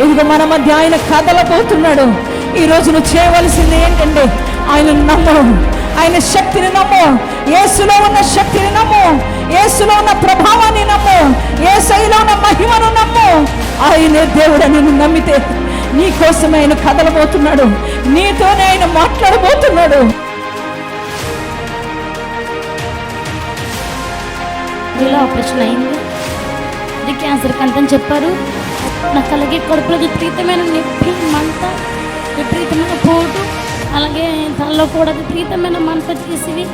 ఇదిగో మన మధ్య ఆయన కదలబోతున్నాడు. ఈరోజు నువ్వు చేయవలసింది ఏంటంటే ఆయన నమ్ము, ఆయన శక్తిని నమ్ము, యేసులో ఉన్న శక్తిని నమ్ము, యేసులో ఉన్న ప్రభావాన్ని నమ్ము, యేసయ్యలో ఉన్న మహిమను నమ్ము. ఆయనే దేవుడు నిన్ను నమ్మితే నీ కోసమే ఆయన కదలబోతున్నాడు, నీతోనే ఆయన మాట్లాడబోతున్నాడు. ఇలా ఆపరేషన్ అయింది, అది క్యాన్సర్ కంటని చెప్పారు. నాకు అలాగే కడుపులో విపరీతమైన నొప్పి, మంట, విపరీతమైన పోటు, అలాగే తలలో కూడా విపరీతమైన మంట చేసేది,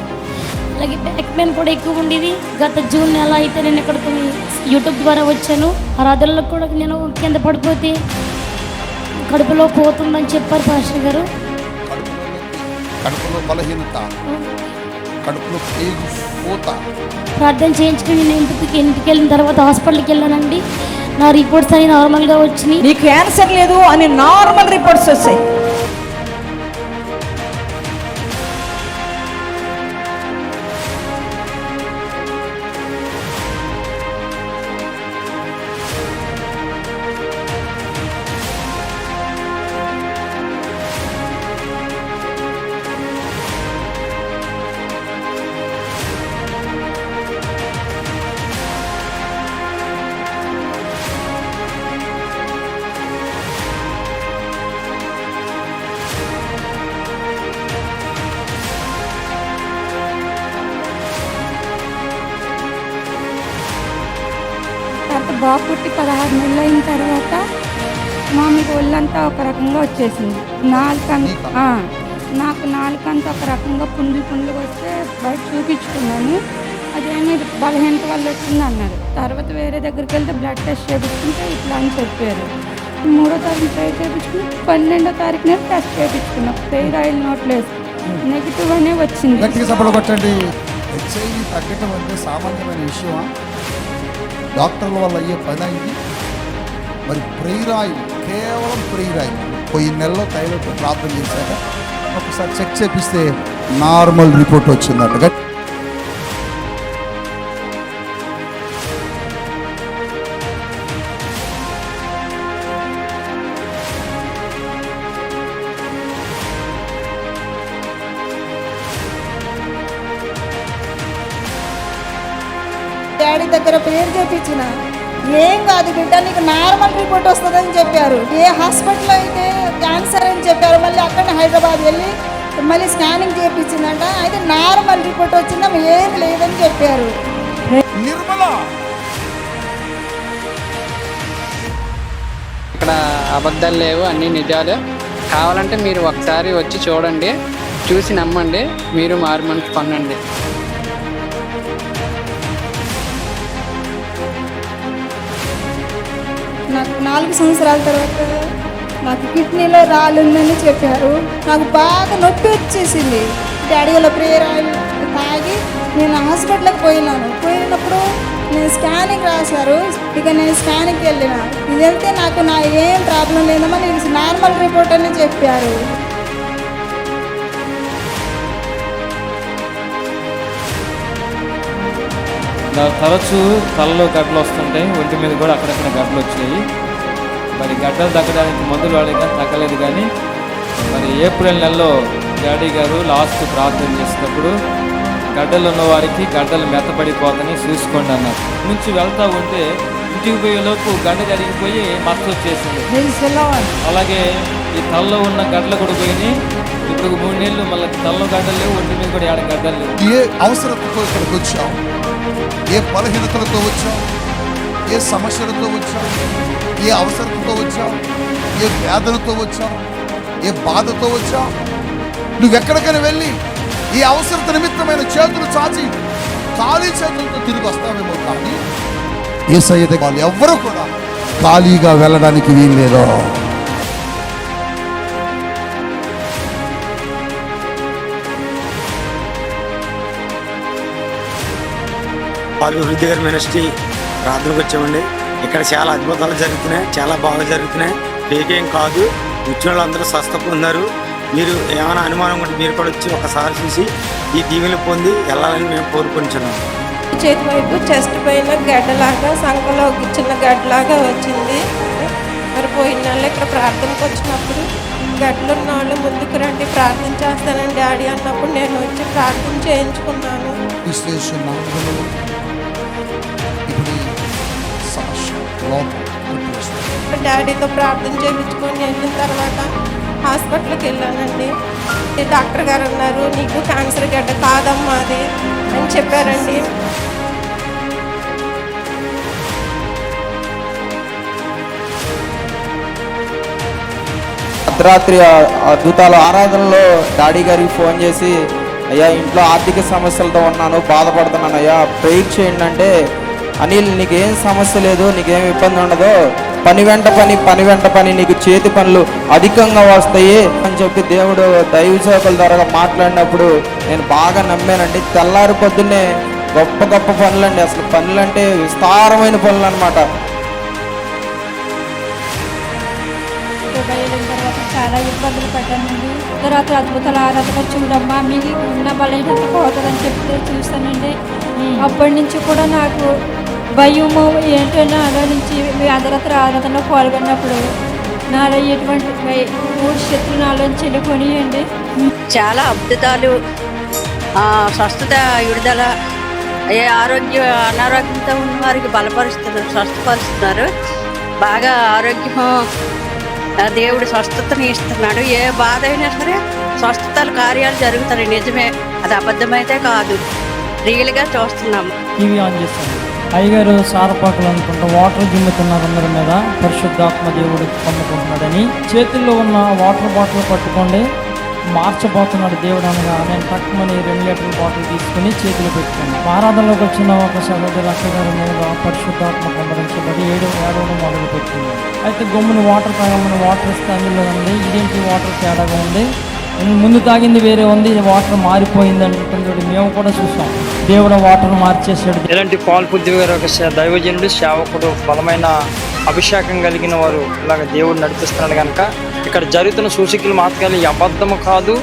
అలాగే బ్యాక్ పెయిన్ కూడా ఎక్కువ ఉండేది. గత జూన్ నెల అయితే నేను ఇక్కడికి యూట్యూబ్ ద్వారా వచ్చాను. ఆరాధనలో కూడా నేను కింద పడిపోతే కడుపులో పోతుందని చెప్పారు పాస్టర్ గారు. కడుపులో బలహీనత, కడుపులో పోత ప్రార్థన చేయించుకుని నేను ఇంటికి వెళ్ళిన తర్వాత హాస్పిటల్కి వెళ్ళానండి. నా రిపోర్ట్స్ అన్ని నార్మల్గా వచ్చినాయి. నీకు క్యాన్సర్ లేదు అని నార్మల్ రిపోర్ట్స్ వచ్చాయి. బాబు పుట్టి 16 నెలలు అయిన తర్వాత మామూలుగా ఒళ్ళంతా ఒక రకంగా వచ్చేసింది. నాకు నాలుకంతా ఒక రకంగా పుండ్లుగా వస్తే బయట చూపించుకున్నాను. అదేమీ బలహీనత వల్ల వచ్చింది అన్నారు. తర్వాత వేరే దగ్గరికి వెళ్తే బ్లడ్ టెస్ట్ చేయించుకుంటే ఇట్లా అని చెప్పారు. 3వ తారీఖు ట్రై చేయించుకుని 12వ తారీఖున టెస్ట్ చేయించుకున్నాం. పెయిర్ ఆయిల్ నోట్లో వేసి నెగిటివ్ అనే వచ్చింది. హెచ్ఐవి తగ్గటం అంటే సామాన్యమైన విషయమా? డాక్టర్ల వల్ల అయ్యే పని అయింది. మరి ప్రేయర్ ఆయిల్, కేవలం ప్రేయర్ ఆయిల్ పోయి నెలలో తైలతో ప్రార్థన చేశాక ఒకసారి చెక్ చేపిస్తే నార్మల్ రిపోర్ట్ వచ్చిందట. డాడీ దగ్గర పేరు చేయించిన ఏం కాదు బిడ్డ, నీకు నార్మల్ రిపోర్ట్ వస్తుందని చెప్పారు. ఏ హాస్పిటల్ అయితే క్యాన్సర్ అని చెప్పారు. మళ్ళీ అక్కడ హైదరాబాద్ వెళ్ళి మళ్ళీ స్కానింగ్ చేయించిందంట. అయితే నార్మల్ రిపోర్ట్ వచ్చిందా, ఏం లేదని చెప్పారు. నిర్మల ఇక్కడ అబద్ధాలు లేవు, అన్ని నిజాలు. కావాలంటే మీరు ఒకసారి వచ్చి చూడండి, చూసి నమ్మండి, మీరు మారు మనసు పొందండి. నాకు 4 సంవత్సరాల తర్వాత నాకు కిడ్నీలో రాలుందని చెప్పారు. నాకు బాగా నొప్పి వచ్చేసింది. డాడీ వాళ్ళ ప్రేయర్ ఆయిల్ తాగి నేను హాస్పిటల్కి పోయినప్పుడు నేను స్కానింగ్ రాశారు. ఇక నేను స్కానింగ్కి వెళ్ళిన, ఇది వెళ్తే నాకు ఏం ప్రాబ్లం లేదమ్మా, నీకు నార్మల్ రిపోర్ట్ అని చెప్పారు. తరచూ తలలో గడ్డలు వస్తుంటాయి, ఒంటి మీద కూడా అక్కడక్కడ గడ్డలు వచ్చాయి. మరి గడ్డలు తగ్గడానికి మందులు వాడేగా తగ్గలేదు. కానీ మరి ఏప్రిల్ నెలలో డాడీ గారు లాస్ట్ ప్రార్థన చేసినప్పుడు గడ్డలు ఉన్న వారికి గడ్డలు మెత్తపడిపోతాయని చూసుకోండి అన్నారు. నుంచి వెళ్తూ ఉంటే ఇంటికి పోయేలోపు గడ్డ జరిగిపోయి మచ్చ వచ్చేసింది. అలాగే ఈ తలలో ఉన్న గడ్డలు కూడా పోయినాయి. ఇప్పుడు 3 నెలలు మళ్ళీ తలలో గడ్డలు లేవు, ఒంటి మీద కూడా 7 గడ్డలు లేవు. ఏ అవసరంతో ఇక్కడికి వచ్చాం, ఏ బలహీనతలతో వచ్చాం, ఏ సమస్యలతో వచ్చాం, ఏ అవసరంతో వచ్చాం, ఏ వ్యాధులతో వచ్చాం, ఏ బాధతో వచ్చాం, నువ్వెక్కడికైనా వెళ్ళి ఈ అవసరత నిమిత్తమైన చేతులు చాచి ఖాళీ చేతులతో తిరిగి వస్తామేమో. కానీ యేసయ్య దగ్గర వాళ్ళు ఎవ్వరూ కూడా ఖాళీగా వెళ్ళడానికి వీల్లేదు. వృద్ధి గారి మినిస్ట్రీ ప్రార్థనకు వచ్చామండి. ఇక్కడ చాలా అద్భుతాలు జరుగుతున్నాయి, చాలా బాగా జరుగుతున్నాయి. ఫేకేం కాదు, వచ్చిన వాళ్ళందరూ స్వస్థ పొందారు. మీరు ఏమైనా అనుమానం ఉంటే మీరు కూడా వచ్చి ఒకసారి చూసి ఈ దీవెనలు పొంది వెళ్ళాలని మేము కోరుకుంటున్నాం. చేతి వైపు చెస్ట్ పైన గడ్డలాగా, సంకలో చిన్న గడ్డలాగా వచ్చింది. మరి పోయిన నెల ఇక్కడ ప్రార్థనకు వచ్చినప్పుడు గట్లున్న వాళ్ళు ముందుకు రండి ప్రార్థన చేస్తానని డాడీ అన్నప్పుడు నేను వచ్చి ప్రార్థన చేయించుకున్నాను. విశ్లేషణ నాలుగులో ఇప్పుడు ఈ సమస్య లోపం డాడీతో ప్రార్థన చేయించుకొని వెళ్ళిన తర్వాత హాస్పిటల్కి వెళ్ళానండి. డాక్టర్ గారు అన్నారు, నీకు క్యాన్సర్ గడ్డ కాదమ్మా అది అని చెప్పారండి. అర్ధరాత్రి అద్భుతాల ఆరాధనలో డాడీ గారికి ఫోన్ చేసి, అయ్యా ఇంట్లో ఆర్థిక సమస్యలతో ఉన్నాను, బాధపడుతున్నాను అయ్యా, ప్రేయర్ చేయండి అంటే, అనిల్ నీకేం సమస్య లేదు, నీకేం ఇబ్బంది ఉండదు, పని వెంట పని నీకు చేతి పనులు అధికంగా వస్తాయి అని చెప్పి దేవుడు దైవ సేవకుల ద్వారా మాట్లాడినప్పుడు నేను బాగా నమ్మానండి. తెల్లారి పొద్దున్నే గొప్ప గొప్ప పనులండి, అసలు పనులంటే విస్తారమైన పనులు అనమాట. వెళ్ళిన తర్వాత చాలా ఇబ్బందులు పడ్డానండి. తర్వాత అద్భుతాల ఆరాధన చూడమ్మా మీకు ఉన్న బలహీనత పోతుందని చెప్తే చూస్తానండి. అప్పటి నుంచి కూడా నాకు భయము ఏంటంటే అలా నుంచి మీ అర్ధరాత్రి ఆరాధనలో పాల్గొన్నప్పుడు నాలో ఎటువంటి 3 శత్రులు నాలోంచి వెళ్ళిపోనియండి. చాలా అద్భుతాలు, స్వస్థత, విడుదల, అనారోగ్యంతో ఉన్న వారికి బలపరుస్తున్నారు, స్వస్థపరుస్తున్నారు. బాగా ఆరోగ్యము దేవుడు స్వస్థతని ఇస్తున్నాడు. ఏ బాధ అయినా సరే స్వస్థతలు కార్యాలు జరుగుతాయి. నిజమే, అది అబద్ధమైతే కాదు, రియల్గా చూస్తున్నాము. టీవీ ఆన్ చేస్తాను, అయ్యగారు సారపాకులు అనుకుంటా వాటర్ జిమ్ముతున్నారు అందరి మీద, పరిశుద్ధాత్మ దేవుడు పొందుకుంటున్నాడని చేతుల్లో ఉన్న వాటర్ బాటిల్ పట్టుకోండి, మార్చబోతున్నాడు దేవుడు అనగా నేను తక్కువని 2 లీటర్ల బాటిల్ తీసుకుని చేతులు పెట్టుకున్నాను. ఆరాధనలోకి వచ్చిన ఒక సహోదరు అక్కగారి మీద పరిశుద్ధాత్మ పొందడించబడి ఏడవడం మొదలు పెట్టుకున్నాను. అయితే గమ్ముని వాటర్ తాగమని వాటర్ ఇస్తే అందులో ఉంది, ఇదేంటి వాటర్ తేడాగా ఉంది, ముందు తాగింది వేరే ఉంది, వాటర్ మారిపోయింది అంటుంటాడు. మేము కూడా చూసాం, దేవుడు వాటర్ మార్చేసాడు. ఇలాంటి పాల్పుద్ది గారు ఒక దైవజనుడు, సేవకుడు, బలమైన అభిషేకం కలిగిన వారు ఇలాగ దేవుడు నడిపిస్తున్నాడు కనుక ఇక్కడ జరుగుతున్న సూచికలు మాత్రమే అబద్ధము కాదు,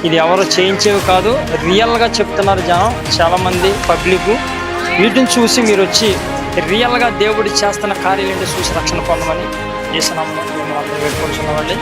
ఇది ఎవరో చేయించేవి కాదు, రియల్గా చెప్తున్నారు జనం, చాలామంది పబ్లిక్. వీటిని చూసి మీరు వచ్చి రియల్గా దేవుడు చేస్తున్న కార్యాలు చూసి రక్షణ పొందమని చేసినాము. మేము అందరూ పెట్టుకుంటున్నామండి.